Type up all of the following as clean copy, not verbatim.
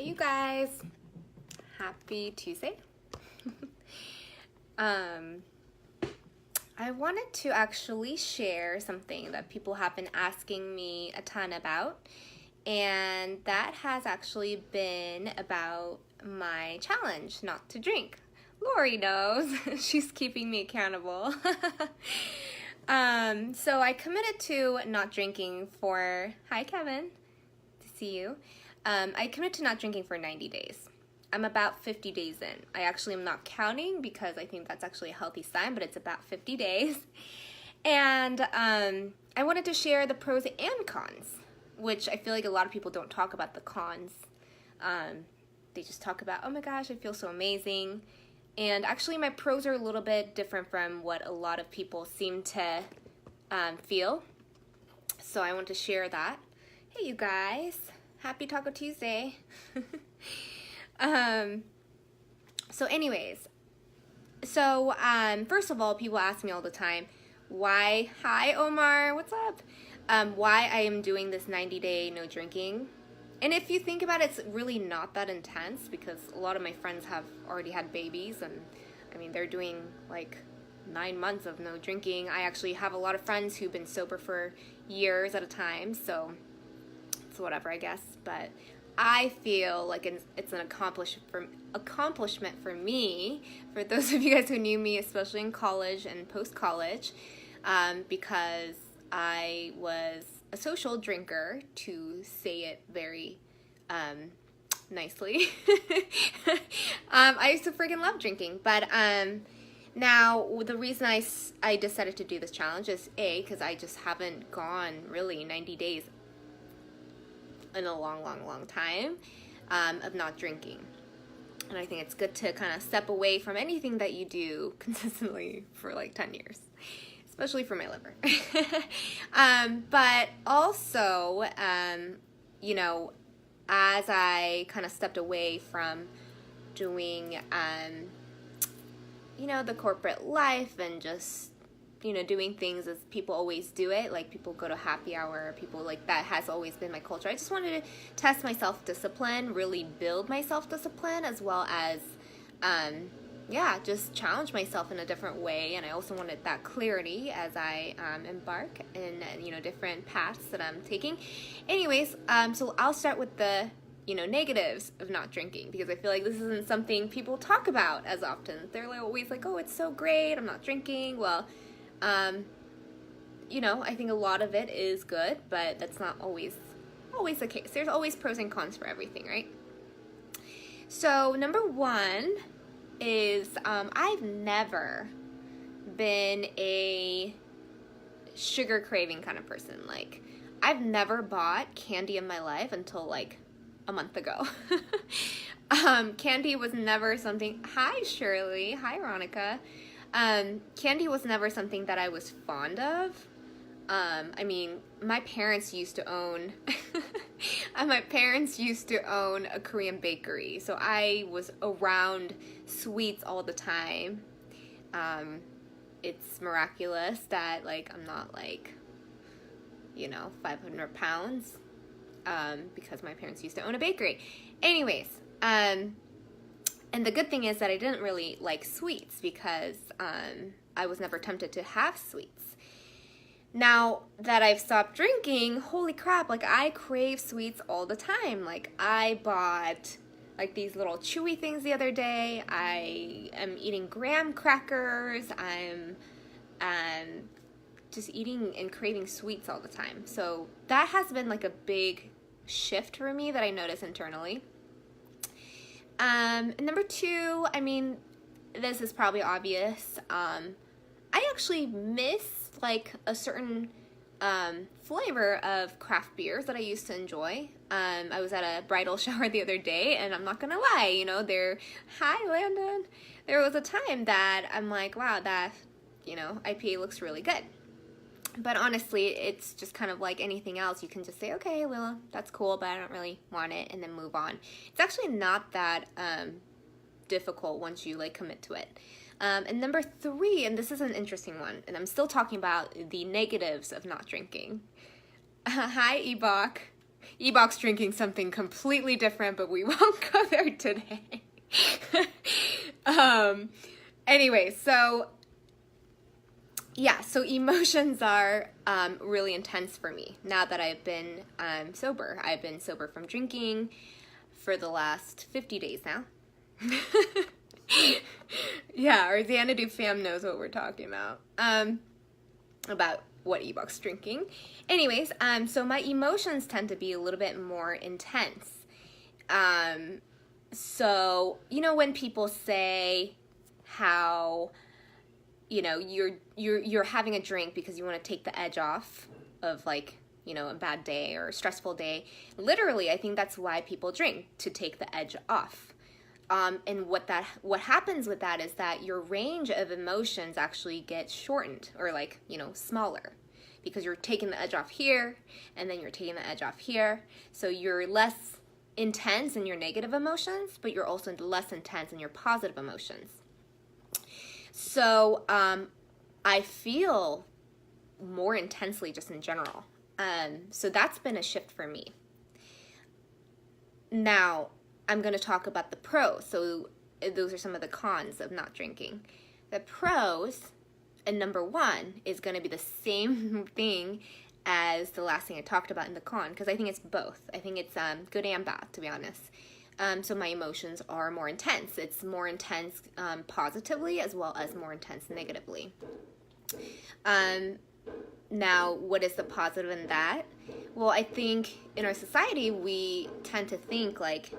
you guys. Happy Tuesday. I wanted to actually share something that people have been asking me a ton about, and that has actually been about my challenge not to drink. Lori knows. She's keeping me accountable. So I committed to not drinking for, hi Kevin, to see you. I committed to not drinking for 90 days. I'm about 50 days in. I actually am not counting because I think that's actually a healthy sign, but it's about 50 days. And I wanted to share the pros and cons, which I feel like a lot of people don't talk about the cons. They just talk about, oh my gosh, I feel so amazing. And actually my pros are a little bit different from what a lot of people seem to feel. So I want to share that. Hey you guys, happy Taco Tuesday. So anyways, first of all, people ask me all the time, why, hi Omar, what's up? Why I am doing this 90-day no drinking. And if you think about it, it's really not that intense because a lot of my friends have already had babies and I mean, they're doing like 9 months of no drinking. I actually have a lot of friends who've been sober for years at a time, so it's whatever, I guess. But I feel like it's an accomplishment for me, for those of you guys who knew me, especially in college and post-college, because I was a social drinker, to say it very nicely. I used to freaking love drinking, but now the reason I decided to do this challenge is because I just haven't gone really 90 days in a long time of not drinking. And I think it's good to kind of step away from anything that you do consistently for like 10 years, especially for my liver. But also, you know, as I kind of stepped away from doing, you know, the corporate life and just, you know, doing things as people always do it, like people go to happy hour, people like that has always been my culture. I just wanted to test my self-discipline, really build my self-discipline, as well as, yeah, just challenge myself in a different way. And I also wanted that clarity as I embark in, you know, different paths that I'm taking. Anyways, so I'll start with the, you know, negatives of not drinking, because I feel like this isn't something people talk about as often. They're like always like, oh, it's so great, I'm not drinking. Well, you know, I think a lot of it is good, but that's not always the case. There's always pros and cons for everything, right? So number one is I've never been a sugar craving kind of person. Like, I've never bought candy in my life until like a month ago. Candy was never something. Hi Shirley, hi Veronica. Candy was never something that I was fond of. I mean, my parents used to own a Korean bakery, so I was around sweets all the time. It's miraculous that like I'm not like, you know, 500 pounds, because my parents used to own a bakery. Anyways, and the good thing is that I didn't really like sweets because I was never tempted to have sweets. Now that I've stopped drinking, holy crap, like I crave sweets all the time. Like I bought like these little chewy things the other day. I am eating graham crackers. I'm just eating and craving sweets all the time. So that has been like a big shift for me that I notice internally. And number two, I mean, this is probably obvious. I actually miss like a certain flavor of craft beers that I used to enjoy. I was at a bridal shower the other day, and I'm not gonna lie, you know, hi Landon. There was a time that I'm like, wow, that, you know, IPA looks really good. But honestly, it's just kind of like anything else. You can just say, okay, well, that's cool, but I don't really want it, and then move on. It's actually not that difficult once you like commit to it. And number three, and this is an interesting one, and I'm still talking about the negatives of not drinking. Hi, Ebok. E-Box drinking something completely different, but we won't go there today. Anyway, so yeah, so emotions are really intense for me now that I've been sober. I've been sober from drinking for the last 50 days now. Yeah, our Xanadu fam knows what we're talking about what E-Box drinking. Anyways, so my emotions tend to be a little bit more intense. So, you know, when people say how, you know, you're having a drink because you want to take the edge off of, like, you know, a bad day or a stressful day. Literally, I think that's why people drink, to take the edge off. And what happens with that is that your range of emotions actually gets shortened, or, like, you know, smaller, because you're taking the edge off here and then you're taking the edge off here. So you're less intense in your negative emotions, but you're also less intense in your positive emotions. So I feel more intensely just in general. So that's been a shift for me. Now, I'm going to talk about the pros. So those are some of the cons of not drinking. The pros, and number one, is going to be the same thing as the last thing I talked about in the con, because I think it's both. I think it's good and bad, to be honest. So my emotions are more intense. It's more intense positively as well as more intense negatively. Now, what is the positive in that? Well, I think in our society, we tend to think, like,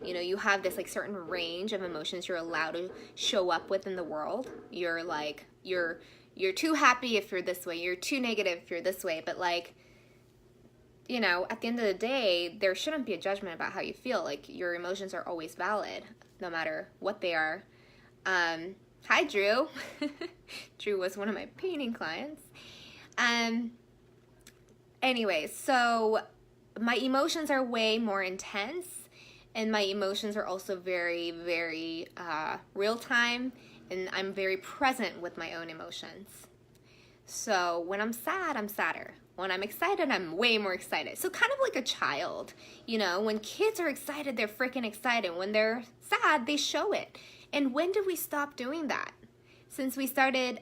you know, you have this, like, certain range of emotions you're allowed to show up with in the world. You're like, you're too happy if you're this way, you're too negative if you're this way, but, like, you know, at the end of the day, there shouldn't be a judgment about how you feel. Like, your emotions are always valid, no matter what they are. Hi, Drew. Drew was one of my painting clients. Anyway, so my emotions are way more intense, and my emotions are also very, very real time, and I'm very present with my own emotions. So when I'm sad, I'm sadder. When I'm excited, I'm way more excited. So kind of like a child, you know, when kids are excited, they're freaking excited. When they're sad, they show it. And when did we stop doing that? Since we started,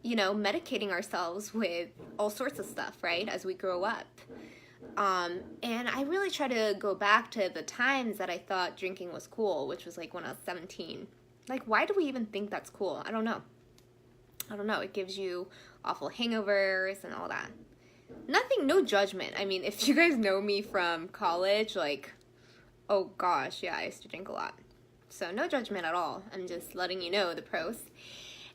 you know, medicating ourselves with all sorts of stuff, right, as we grow up. And I really try to go back to the times that I thought drinking was cool, which was like when I was 17. Like, why do we even think that's cool? I don't know. It gives you awful hangovers and all that. Nothing, no judgment. I mean, if you guys know me from college, like, oh gosh, yeah, I used to drink a lot. So no judgment at all. I'm just letting you know the pros.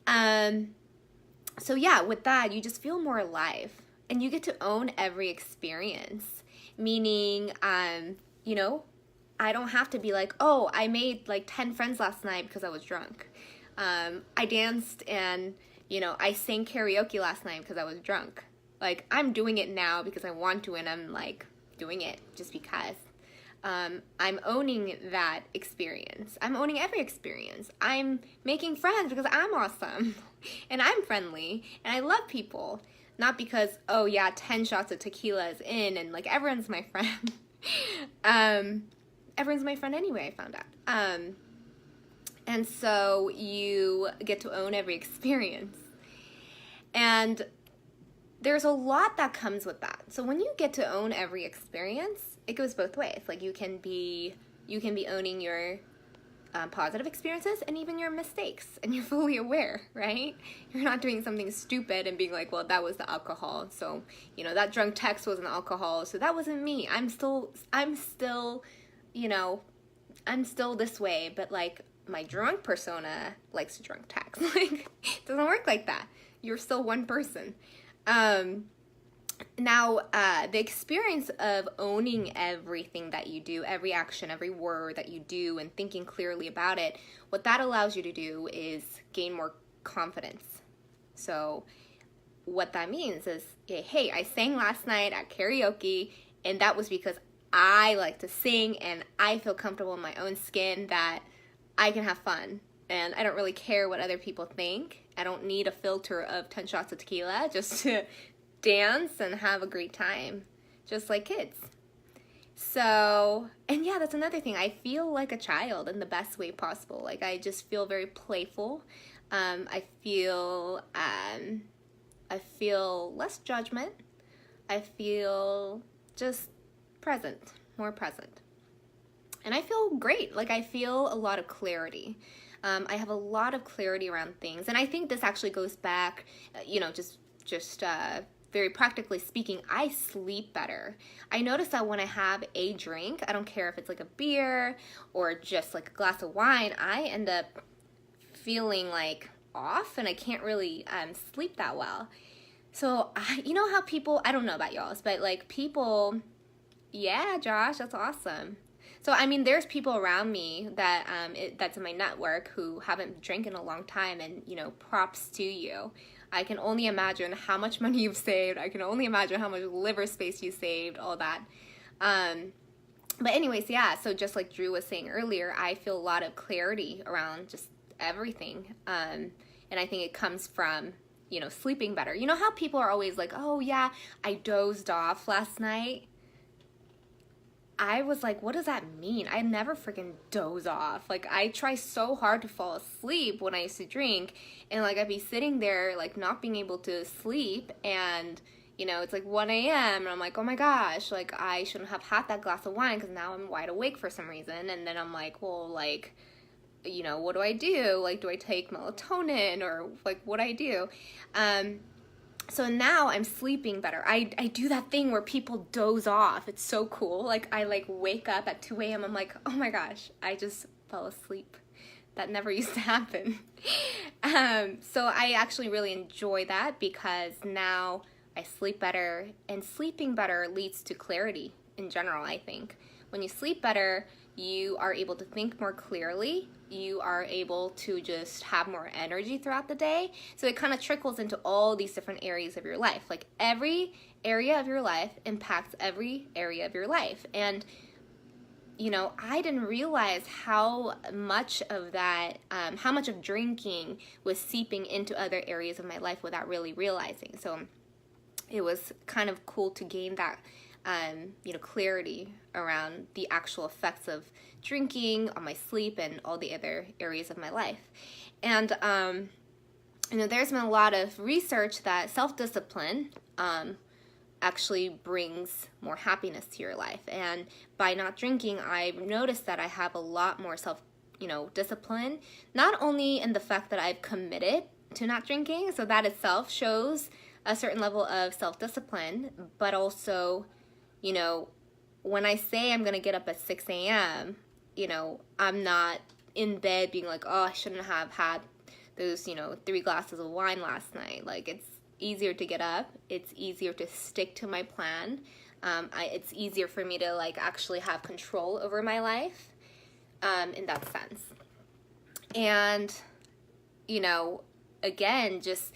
So yeah, with that, you just feel more alive. And you get to own every experience. Meaning, you know, I don't have to be like, oh, I made like 10 friends last night because I was drunk. I danced and, you know, I sang karaoke last night because I was drunk. Like, I'm doing it now because I want to, and I'm like doing it just because. I'm owning that experience. I'm owning every experience. I'm making friends because I'm awesome and I'm friendly and I love people. Not because, oh yeah, 10 shots of tequila is in and like everyone's my friend. Everyone's my friend anyway, I found out. And so you get to own every experience. And there's a lot that comes with that. So when you get to own every experience, it goes both ways. Like, you can be owning your positive experiences and even your mistakes, and you're fully aware, right? You're not doing something stupid and being like, well, that was the alcohol. So, you know, that drunk text wasn't alcohol. So that wasn't me. I'm still, you know, I'm still this way, but like my drunk persona likes to drunk text. Like, it doesn't work like that. You're still one person. Now, the experience of owning everything that you do, every action, every word that you do, and thinking clearly about it, what that allows you to do is gain more confidence. So what that means is, hey, I sang last night at karaoke, and that was because I like to sing, and I feel comfortable in my own skin that I can have fun. And I don't really care what other people think. I don't need a filter of 10 shots of tequila just to dance and have a great time, just like kids. So, and yeah, that's another thing. I feel like a child in the best way possible. Like I just feel very playful. I feel I feel less judgment. I feel just present, more present. And I feel great. Like I feel a lot of clarity. I have a lot of clarity around things. And I think this actually goes back, just very practically speaking, I sleep better. I notice that when I have a drink, I don't care if it's like a beer or just like a glass of wine, I end up feeling like off and I can't really sleep that well. So, you know how people, I don't know about y'all's, but like people, yeah, Josh, that's awesome. So, I mean, there's people around me that that's in my network who haven't drank in a long time, and, props to you. I can only imagine how much money you've saved. I can only imagine how much liver space you saved, all that. But anyways, yeah, so just like Drew was saying earlier, I feel a lot of clarity around just everything. And I think it comes from, sleeping better. You know how people are always like, oh yeah, I dozed off last night? I was like, what does that mean? I never freaking doze off. Like, I try so hard to fall asleep when I used to drink, and like I'd be sitting there like not being able to sleep, and it's like 1 a.m. and I'm like, oh my gosh, like I shouldn't have had that glass of wine because now I'm wide awake for some reason. And then I'm like, well, like, what do I do? Like, do I take melatonin, or like what do I do? So now I'm sleeping better. I do that thing where people doze off. It's so cool. Like I like wake up at 2 a.m. I'm like, oh my gosh, I just fell asleep. That never used to happen. So I actually really enjoy that because now I sleep better, and sleeping better leads to clarity in general, I think. When you sleep better, you are able to think more clearly. You are able to just have more energy throughout the day. So it kind of trickles into all these different areas of your life. Like every area of your life impacts every area of your life. And, I didn't realize how much of that, how much of drinking was seeping into other areas of my life without really realizing. So it was kind of cool to gain that clarity around the actual effects of drinking on my sleep and all the other areas of my life. And, there's been a lot of research that self-discipline actually brings more happiness to your life. And by not drinking, I've noticed that I have a lot more discipline, not only in the fact that I've committed to not drinking, so that itself shows a certain level of self-discipline, but also when I say I'm going to get up at 6 a.m., I'm not in bed being like, oh, I shouldn't have had those, 3 glasses of wine last night. Like, it's easier to get up. It's easier to stick to my plan. It's easier for me to, like, actually have control over my life in that sense. And, again, just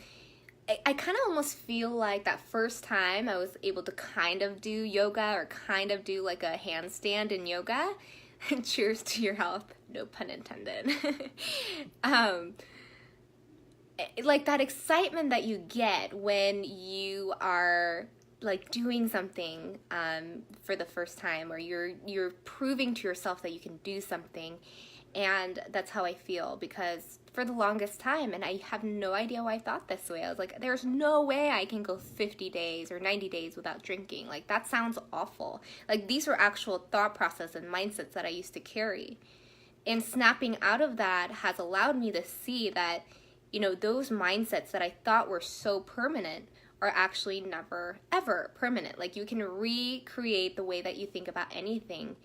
I kind of almost feel like that first time I was able to kind of do yoga or kind of do like a handstand in yoga. Cheers to your health, no pun intended. Like that excitement that you get when you are like doing something for the first time, or you're proving to yourself that you can do something. And that's how I feel, because for the longest time, and I have no idea why I thought this way, I was like, there's no way I can go 50 days or 90 days without drinking. Like, that sounds awful. Like, these were actual thought process and mindsets that I used to carry. And snapping out of that has allowed me to see that, those mindsets that I thought were so permanent are actually never, ever permanent. Like, you can recreate the way that you think about anything,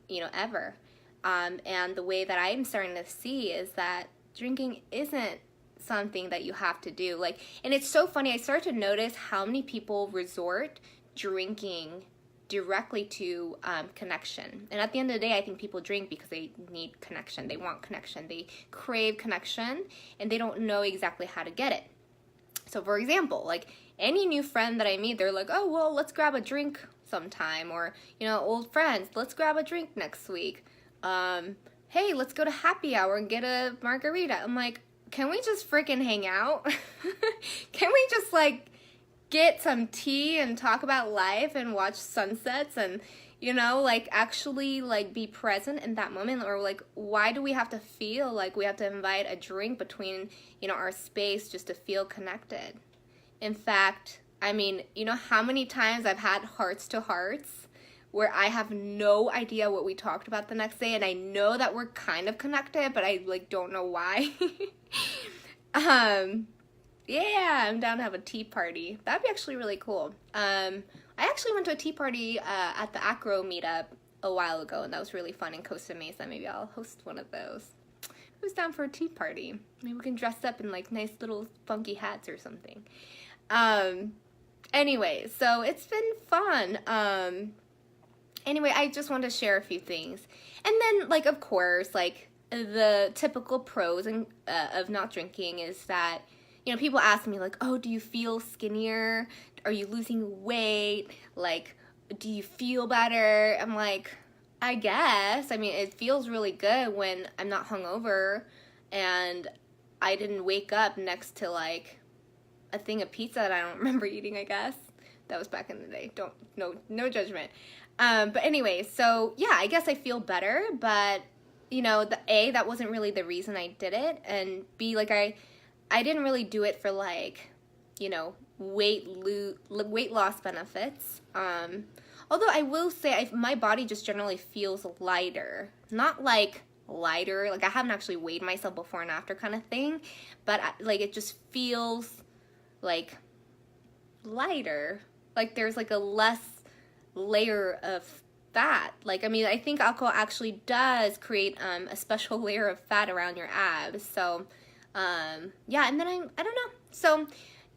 ever. And the way that I'm starting to see is that drinking isn't something that you have to do. Like, and it's so funny, I started to notice how many people resort drinking directly to connection. And at the end of the day, I think people drink because they need connection. They want connection. They crave connection, and they don't know exactly how to get it. So, for example, like any new friend that I meet, they're like, oh, well, let's grab a drink sometime. Or, old friends, let's grab a drink next week. Hey, let's go to happy hour and get a margarita. I'm like, can we just freaking hang out? Can we just like get some tea and talk about life and watch sunsets and, You know, like actually like be present in that moment, or like why do we have to feel like we have to invite a drink between, you know, our space just to feel connected? In fact, I mean, you know how many times I've had hearts to hearts where I have no idea what we talked about the next day, and I know that we're kind of connected, but I like don't know why. Yeah, I'm down to have a tea party. That'd be actually really cool. I actually went to a tea party at the Acro meetup a while ago, and that was really fun in Costa Mesa. Maybe I'll host one of those. Who's down for a tea party? Maybe we can dress up in like nice little funky hats or something. Anyway, so it's been fun. Anyway, I just wanted to share a few things. And then, like, of course, like, the typical pros of not drinking is that, you know, people ask me, like, oh, do you feel skinnier? Are you losing weight? Like, do you feel better? I'm like, I guess. I mean, it feels really good when I'm not hungover and I didn't wake up next to, like, a thing of pizza that I don't remember eating, I guess. That was back in the day. No judgment. But anyway, so yeah, I guess I feel better, but you know, that wasn't really the reason I did it, and B, like I didn't really do it for like, you know, weight loss benefits. Although I will say my body just generally feels lighter, not like lighter, like I haven't actually weighed myself before and after kind of thing, but like it just feels like lighter, like there's like a less layer of fat. Like, I mean, I think alcohol actually does create a special layer of fat around your abs. So yeah, and then I don't know. So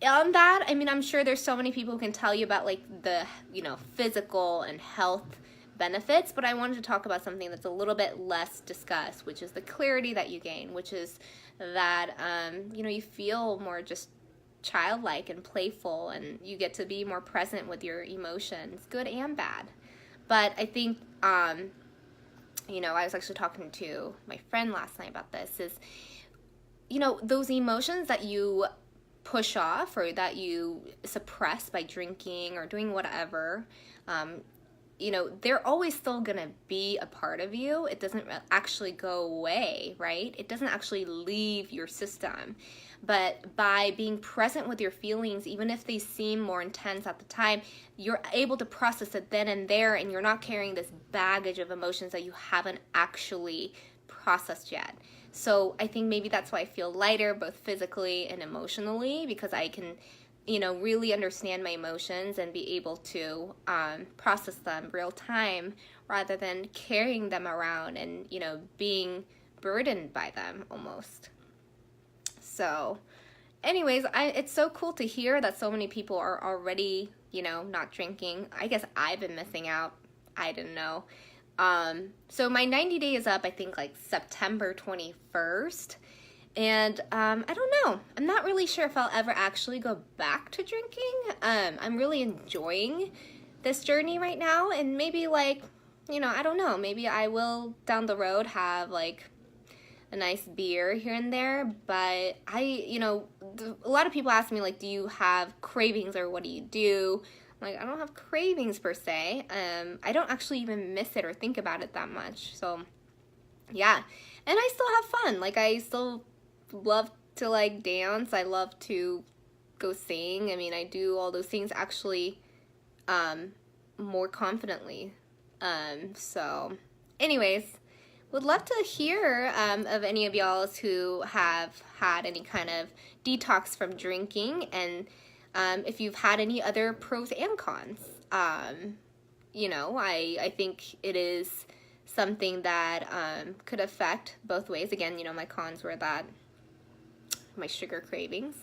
on that, I mean, I'm sure there's so many people who can tell you about like the, you know, physical and health benefits, but I wanted to talk about something that's a little bit less discussed, which is the clarity that you gain, which is that you know, you feel more just childlike and playful, and you get to be more present with your emotions, good and bad. But I think you know, I was actually talking to my friend last night about this, is, you know, those emotions that you push off or that you suppress by drinking or doing whatever, you know, they're always still gonna be a part of you. It doesn't actually go away, right? It doesn't actually leave your system. But by being present with your feelings, even if they seem more intense at the time, you're able to process it then and there, and you're not carrying this baggage of emotions that you haven't actually processed yet. So I think maybe that's why I feel lighter, both physically and emotionally, because I can, you know, really understand my emotions and be able to process them real time rather than carrying them around and, you know, being burdened by them almost. So anyways, it's so cool to hear that so many people are already, you know, not drinking. I guess I've been missing out. I didn't know. So my 90 day is up, I think like September 21st. And I don't know. I'm not really sure if I'll ever actually go back to drinking. I'm really enjoying this journey right now. And maybe like, you know, I don't know. Maybe I will down the road have like a nice beer here and there. But you know, a lot of people ask me like, do you have cravings or what do you do? Like, I don't have cravings per se. I don't actually even miss it or think about it that much. So yeah. And I still have fun. Like, I still love to like dance. I love to go sing. I mean, I do all those things actually more confidently. So anyways, would love to hear of any of y'all who have had any kind of detox from drinking, and if you've had any other pros and cons. You know, I think it is something that could affect both ways. Again, you know, my cons were that my sugar cravings.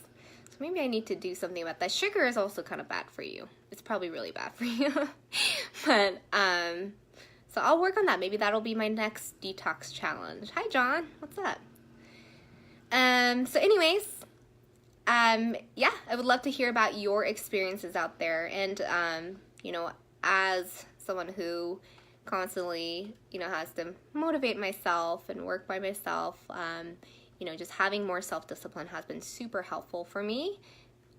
So maybe I need to do something about that. Sugar is also kind of bad for you. It's probably really bad for you. But so I'll work on that. Maybe that'll be my next detox challenge. Hi, John. What's up? So anyways, yeah, I would love to hear about your experiences out there. And, you know, as someone who constantly, you know, has to motivate myself and work by myself, you know, just having more self-discipline has been super helpful for me,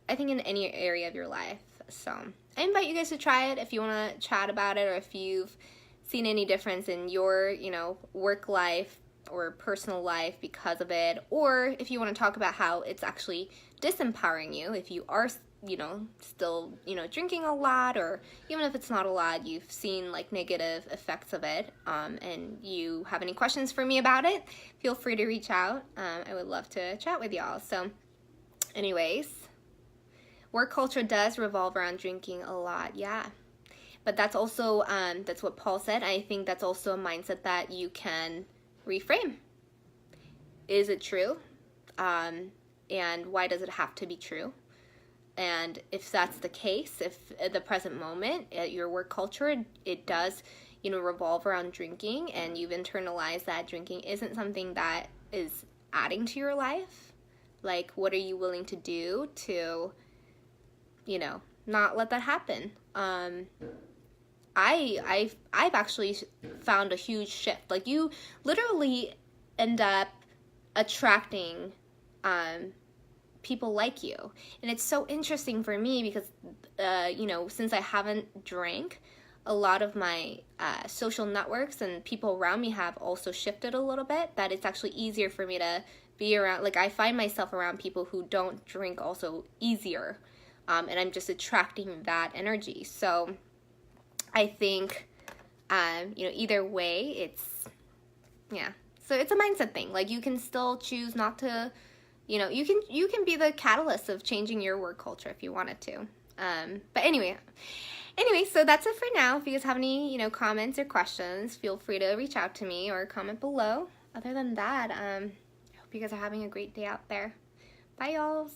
I think, in any area of your life. So I invite you guys to try it if you want to chat about it, or if you've seen any difference in your, work life or personal life because of it, or if you want to talk about how it's actually disempowering you, if you are, still, drinking a lot, or even if it's not a lot, you've seen like negative effects of it, and you have any questions for me about it, feel free to reach out. I would love to chat with y'all. So anyways, work culture does revolve around drinking a lot, yeah. But that's also, that's what Paul said. I think that's also a mindset that you can reframe. Is it true? And why does it have to be true? And if that's the case, if at the present moment at your work culture, it does, revolve around drinking, and you've internalized that drinking isn't something that is adding to your life, like, what are you willing to do to, not let that happen? I've actually found a huge shift. Like, you literally end up attracting people like you. And it's so interesting for me because, since I haven't drank, a lot of my social networks and people around me have also shifted a little bit, that it's actually easier for me to be around. Like, I find myself around people who don't drink also easier. And I'm just attracting that energy. So I think, either way, so it's a mindset thing. Like, you can still choose not to, you can be the catalyst of changing your work culture if you wanted to. But anyway, so that's it for now. If you guys have any, comments or questions, feel free to reach out to me or comment below. Other than that, I hope you guys are having a great day out there. Bye, y'all.